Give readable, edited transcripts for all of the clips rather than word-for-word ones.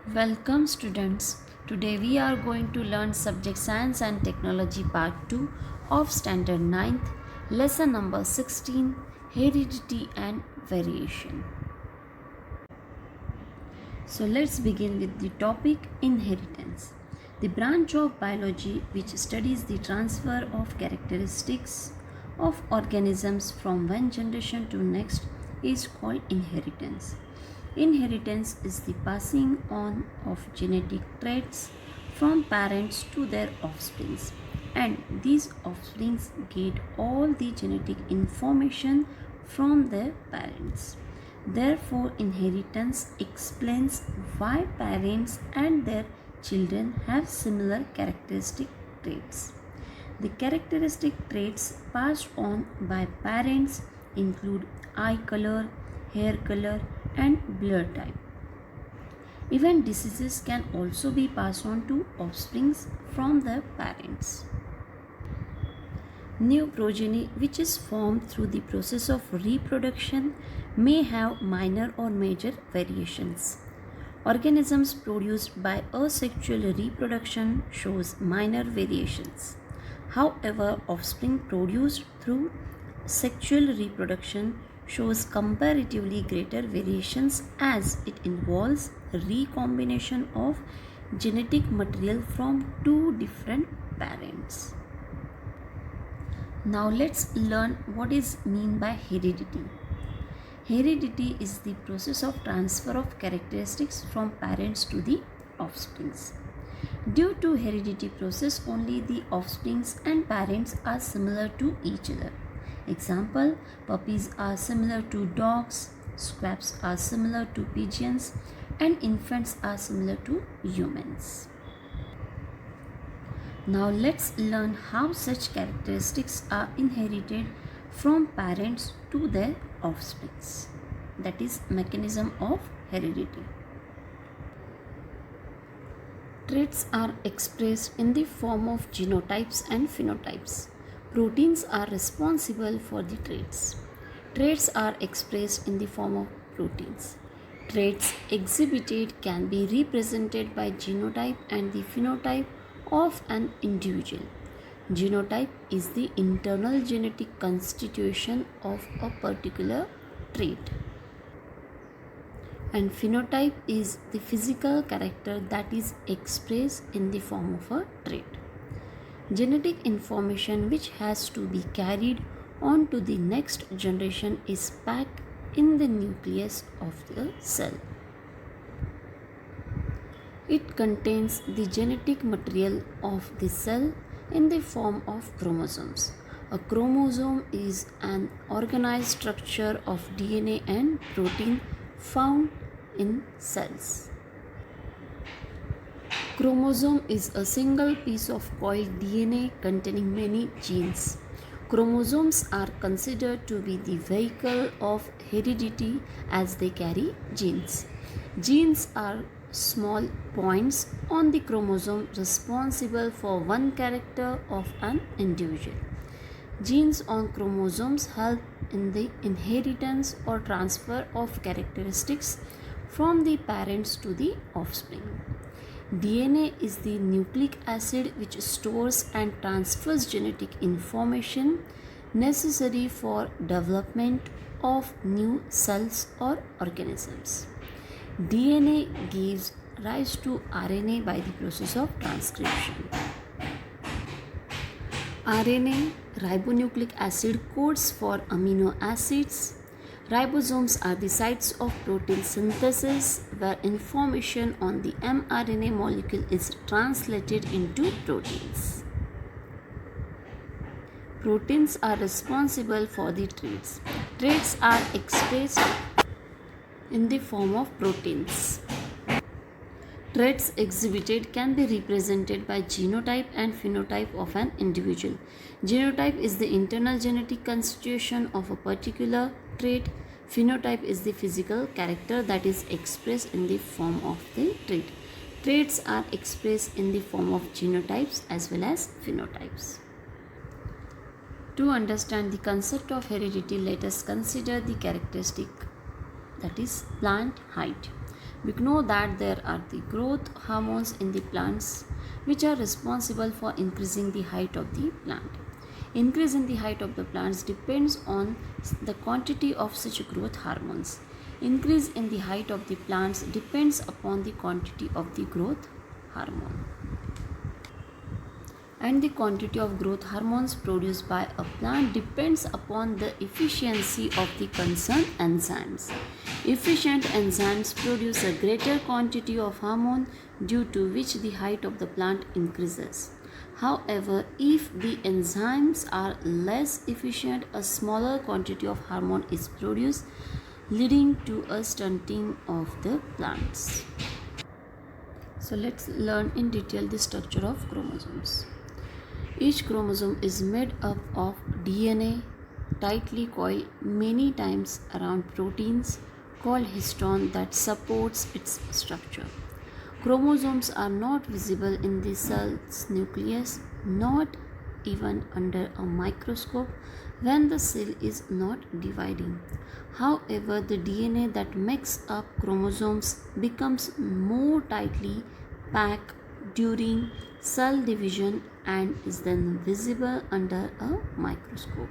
Welcome students. Today we are going to learn subject Science and Technology part 2 of standard ninth, lesson number 16, Heredity and Variation. So let's begin with the topic inheritance. The branch of biology which studies the transfer of characteristics of organisms from one generation to next is called inheritance. Inheritance is the passing on of genetic traits from parents to their offsprings, and these offsprings get all the genetic information from their parents. Therefore, inheritance explains why parents and their children have similar characteristic traits. The characteristic traits passed on by parents include eye color, hair color, and blood type. Even diseases can also be passed on to offsprings from their parents. New progeny, which is formed through the process of reproduction, may have minor or major variations. Organisms produced by asexual reproduction shows minor variations. However, offspring produced through sexual reproduction shows comparatively greater variations as it involves recombination of genetic material from two different parents. Now let's learn what is mean by heredity. Heredity is the process of transfer of characteristics from parents to the offsprings. Due to heredity process, only the offsprings and parents are similar to each other. Example, puppies are similar to dogs, squabs are similar to pigeons, and infants are similar to humans. Now let's learn how such characteristics are inherited from parents to their offsprings. That is mechanism of heredity. Traits are expressed in the form of genotypes and phenotypes. Proteins are responsible for the traits. Traits are expressed in the form of proteins. Traits exhibited can be represented by genotype and the phenotype of an individual. Genotype is the internal genetic constitution of a particular trait, and phenotype is the physical character that is expressed in the form of a trait. Genetic information which has to be carried on to the next generation is packed in the nucleus of the cell. It contains the genetic material of the cell in the form of chromosomes. A chromosome is an organized structure of DNA and protein found in cells. Chromosome is a single piece of coiled DNA containing many genes. Chromosomes are considered to be the vehicle of heredity as they carry genes. Genes are small points on the chromosome responsible for one character of an individual. Genes on chromosomes help in the inheritance or transfer of characteristics from the parents to the offspring. DNA is the nucleic acid which stores and transfers genetic information necessary for development of new cells or organisms. DNA gives rise to RNA by the process of transcription. RNA, ribonucleic acid, codes for amino acids. Ribosomes are the sites of protein synthesis where information on the mRNA molecule is translated into proteins. Proteins are responsible for the traits. Traits are expressed in the form of proteins. Traits exhibited can be represented by genotype and phenotype of an individual. Genotype is the internal genetic constitution of a particular trait. Phenotype is the physical character that is expressed in the form of the trait. Traits are expressed in the form of genotypes as well as phenotypes. To understand the concept of heredity, let us consider the characteristic, that is plant height. We know that there are the growth hormones in the plants which are responsible for increasing the height of the plant. Increase in the height of the plants depends on the quantity of such growth hormones. Increase in the height of the plants depends upon the quantity of the growth hormone. And the quantity of growth hormones produced by a plant depends upon the efficiency of the concerned enzymes. Efficient enzymes produce a greater quantity of hormone, due to which the height of the plant increases. However, if the enzymes are less efficient, a smaller quantity of hormone is produced, leading to a stunting of the plants. So let's learn in detail the structure of chromosomes. Each chromosome is made up of DNA tightly coiled many times around proteins called histone that supports its structure. Chromosomes are not visible in the cell's nucleus, not even under a microscope when the cell is not dividing. However, the DNA that makes up chromosomes becomes more tightly packed during cell division and is then visible under a microscope.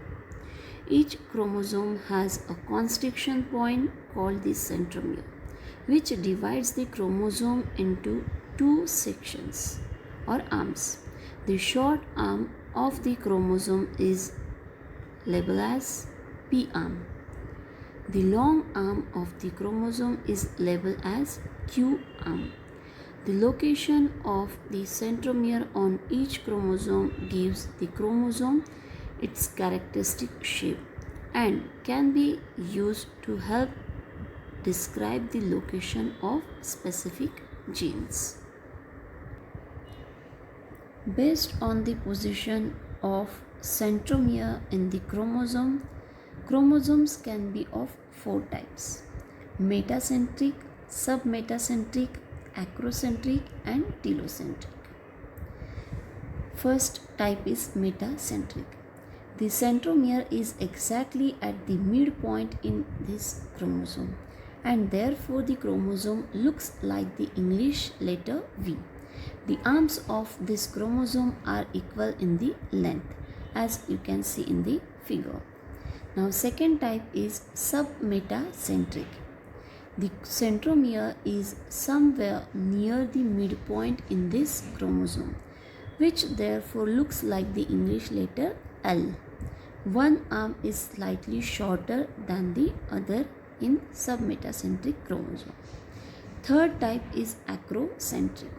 Each chromosome has a constriction point called the centromere, which divides the chromosome into two sections or arms. The short arm of the chromosome is labeled as P arm. The long arm of the chromosome is labeled as Q arm. The location of the centromere on each chromosome gives the chromosome its characteristic shape and can be used to help describe the location of specific genes. Based on the position of centromere in the chromosome, chromosomes can be of four types: metacentric, submetacentric, acrocentric and telocentric. First type is metacentric. The centromere is exactly at the midpoint in this chromosome, and therefore the chromosome looks like the English letter V. The arms of this chromosome are equal in the length, as you can see in the figure. Now second type is submetacentric. The centromere is somewhere near the midpoint in this chromosome, which therefore looks like the English letter L. One arm is slightly shorter than the other in submetacentric chromosome. Third type is acrocentric.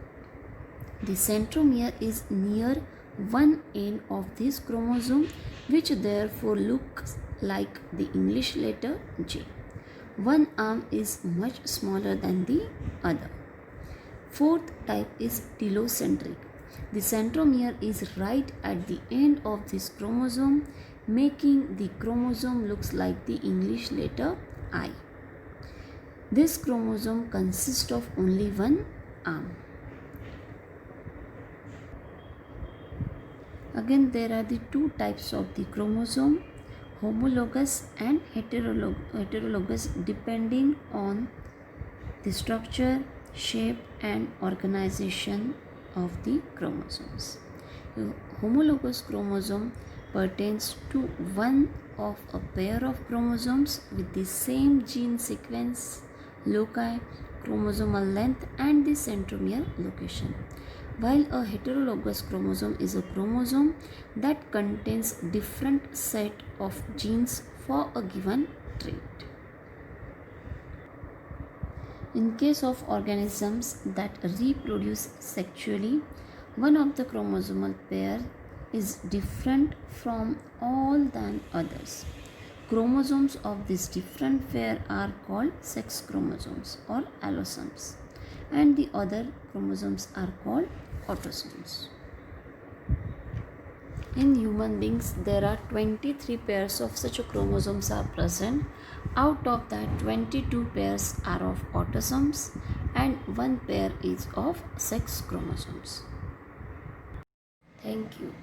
The centromere is near one end of this chromosome, which therefore looks like the English letter J. One arm is much smaller than the other. Fourth type is telocentric. The centromere is right at the end of this chromosome, making the chromosome looks like the English letter I. This chromosome consists of only one arm. Again, there are the two types of the chromosome: homologous and heterologous, depending on the structure, shape and organization of the chromosomes. The homologous chromosome pertains to one of a pair of chromosomes with the same gene sequence, loci, chromosomal length and the centromere location, while a heterologous chromosome is a chromosome that contains different set of genes for a given trait. In case of organisms that reproduce sexually, one of the chromosomal pair is different from all than others. Chromosomes of this different pair are called sex chromosomes or allosomes, and the other chromosomes are called autosomes. In human beings, there are 23 pairs of such chromosomes are present. Out of that, 22 pairs are of autosomes and one pair is of sex chromosomes. Thank you.